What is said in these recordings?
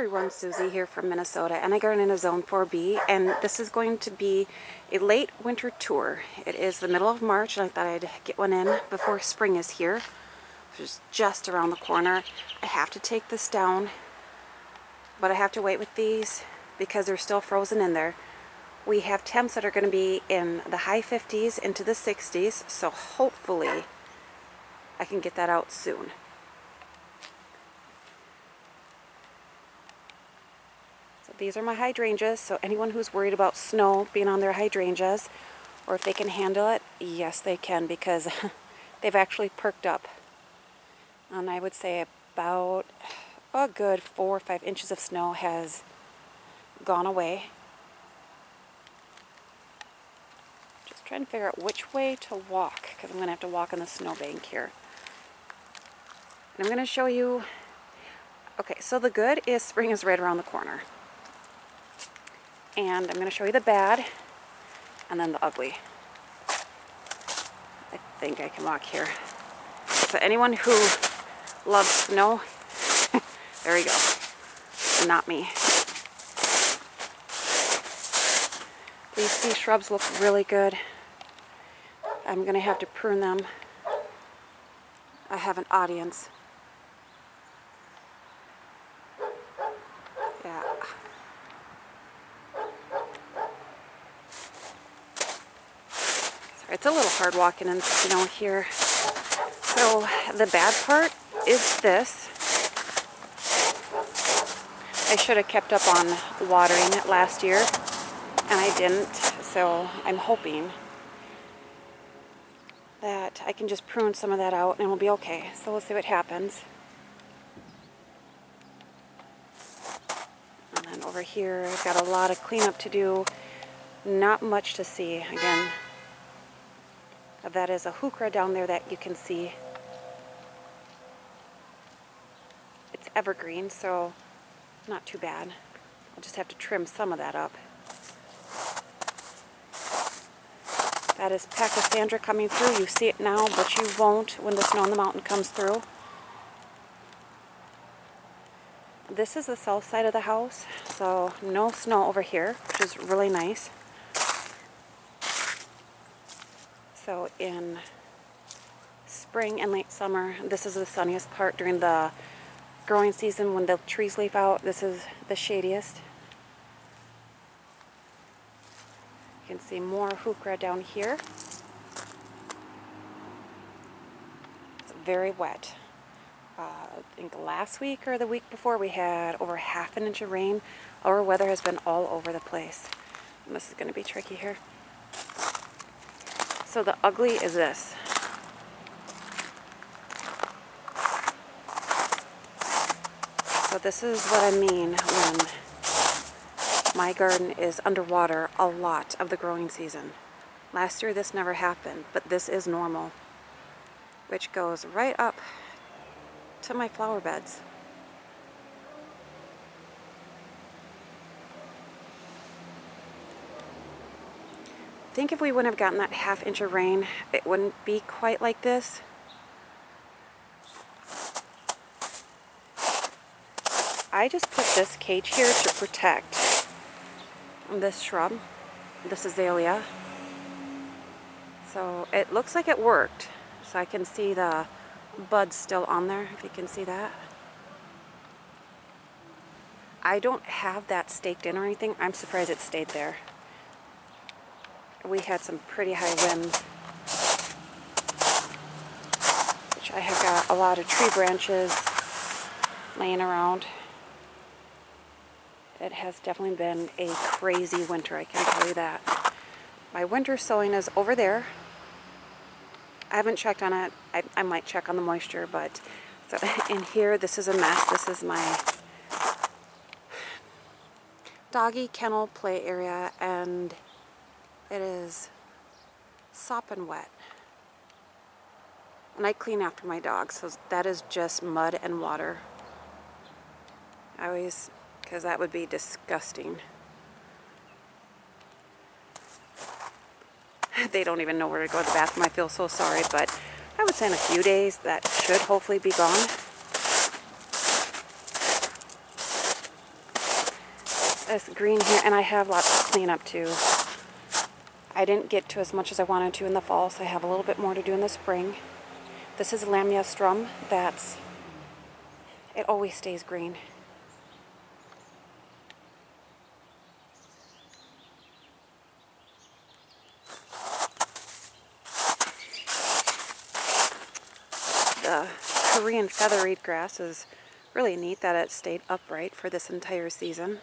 Hi everyone, Susie here from Minnesota, and I garden in a zone 4B, and this is going to be a late winter tour. It is the middle of March, and I thought I'd get one in before spring is here, which is just around the corner. I have to take this down, but I have to wait with these because they're still frozen in there. We have temps that are going to be in the high 50s into the 60s, so hopefully I can get that out soon. These are my hydrangeas, so anyone who's worried about snow being on their hydrangeas, or if they can handle it, yes they can, because they've actually perked up. And I would say about a good 4 or 5 inches of snow has gone away. Just trying to figure out which way to walk, because I'm going to have to walk on the snowbank here. And I'm going to show you, okay, so the good is spring is right around the corner. And I'm going to show you the bad, and then the ugly. I think I can walk here. So anyone who loves snow, there you go. Not me. These shrubs look really good. I'm going to have to prune them. I have an audience. Yeah. It's a little hard walking in snow here. So the bad part is this. I should have kept up on watering it last year, and I didn't. So I'm hoping that I can just prune some of that out and we'll be okay. So we'll see what happens. And then over here, I've got a lot of cleanup to do. Not much to see. Again, that is a heuchera down there that you can see. It's evergreen, so not too bad. I'll just have to trim some of that up. That is Pachysandra coming through. You see it now, but you won't when the snow on the mountain comes through. This is the south side of the house, so no snow over here, which is really nice. So in spring and late summer, this is the sunniest part. During the growing season when the trees leaf out, this is the shadiest. You can see more heuchera down here. It's very wet. I think last week or the week before we had over ½ an inch of rain. Our weather has been all over the place. And this is going to be tricky here. So the ugly is this. So this is what I mean when my garden is underwater a lot of the growing season. Last year this never happened, but this is normal, which goes right up to my flower beds. I think if we wouldn't have gotten that ½ inch of rain, it wouldn't be quite like this. I just put this cage here to protect this shrub, this azalea. So it looks like it worked. So I can see the buds still on there, if you can see that. I don't have that staked in or anything. I'm surprised it stayed there. We had some pretty high winds, which I have got a lot of tree branches laying around. It has definitely been a crazy winter, I can tell you that. My winter sowing is over there. I haven't checked on it. I might check on the moisture, but so in here, this is a mess. This is my doggy kennel play area, and it is sopping wet. And I clean after my dog, so that is just mud and water. I always, because that would be disgusting. They don't even know where to go to the bathroom. I feel so sorry, but I would say in a few days that should hopefully be gone. this green here, and I have lots to clean up too. I didn't get to as much as I wanted to in the fall, so I have a little bit more to do in the spring. This is lamyastrum. It always stays green. The Korean feathery grass is really neat that it stayed upright for this entire season.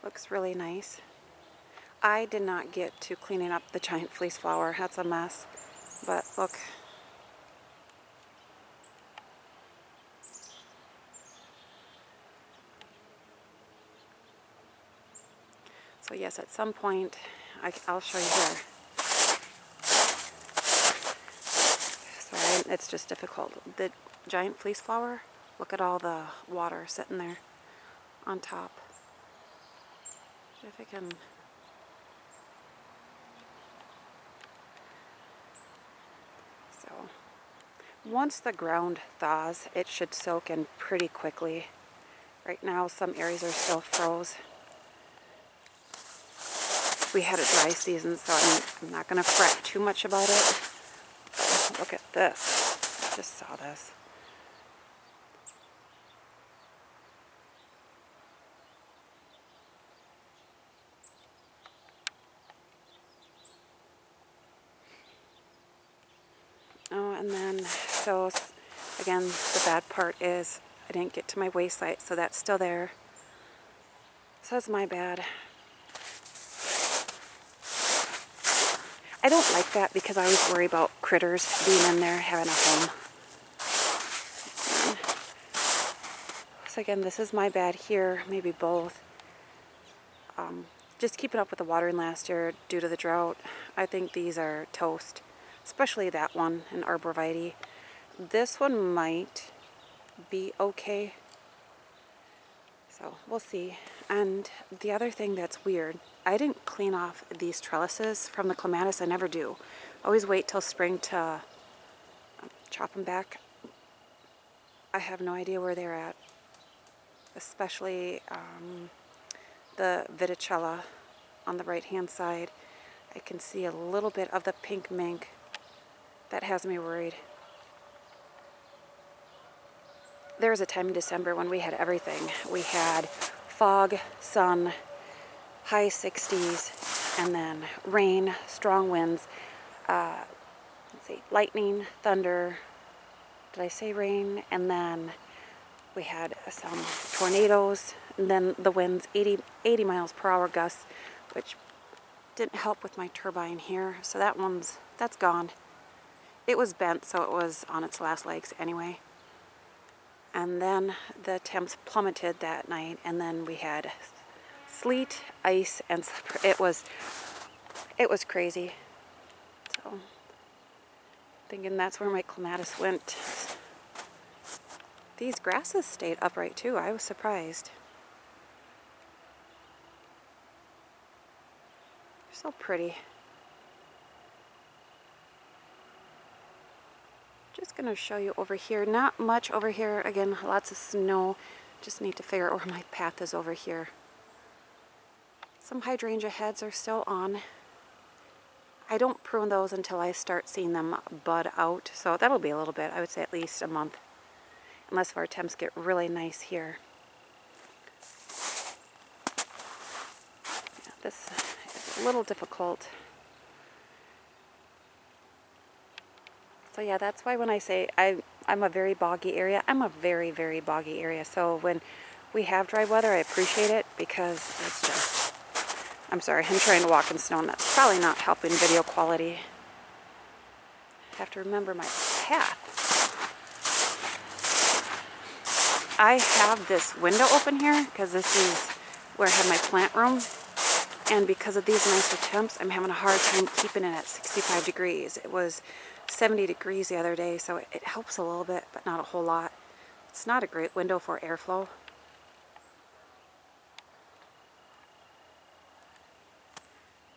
Looks really nice. I did not get to cleaning up the giant fleece flower. That's a mess. But look. So yes, at some point, I'll show you here. Sorry, it's just difficult. The giant fleece flower, look at all the water sitting there on top. If I can... So, once the ground thaws, it should soak in pretty quickly. Right now, some areas are still froze. We had a dry season, so I'm not going to fret too much about it. Look at this. I just saw this. Oh, and then, so again, the bad part is I didn't get to my waste site, so that's still there. So that's my bad. I don't like that because I always worry about critters being in there, having a home. So again, this is my bad here, maybe both. Just keeping up with the watering last year due to the drought. I think these are toast, especially that one, an arborvitae. This one might be okay. So we'll see. And the other thing that's weird, I didn't clean off these trellises from the clematis. I never do. I always wait till spring to chop them back. I have no idea where they're at. Especially the Viticella on the right hand side. I can see a little bit of the pink mink. That has me worried. There was a time in December when we had everything. We had fog, sun, high 60s, and then rain, strong winds, let's see, lightning, thunder, did I say rain? And then we had some tornadoes, and then the winds, 80 miles per hour gusts, which didn't help with my turbine here, so that's gone. It was bent, so it was on its last legs anyway. And then the temps plummeted that night, and then we had sleet, ice, and it was crazy. So, thinking that's where my clematis went. These grasses stayed upright too. I was surprised. They're so pretty. Just going to show you over here. Not much over here. Again, lots of snow. Just need to figure out where my path is over here. Some hydrangea heads are still on. I don't prune those until I start seeing them bud out. So that'll be a little bit. I would say at least a month. Unless our temps get really nice here. Yeah, this is a little difficult. So yeah, that's why when I say I'm a very boggy area, I'm a very, very boggy area. So when we have dry weather, I appreciate it because it's just, I'm sorry, I'm trying to walk in snow and that's probably not helping video quality. I have to remember my path. I have this window open here because this is where I have my plant room. And because of these nicer temps, I'm having a hard time keeping it at 65 degrees. It was 70 degrees the other day, so it helps a little bit, but not a whole lot. It's not a great window for airflow.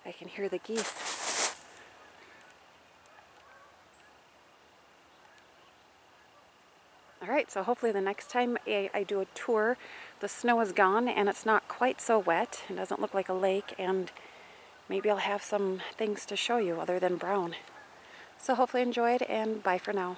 I can hear the geese. All right. Alright, so hopefully the next time I do a tour, the snow is gone and it's not quite so wet. It doesn't look like a lake, and maybe I'll have some things to show you other than brown. So hopefully you enjoyed, and bye for now.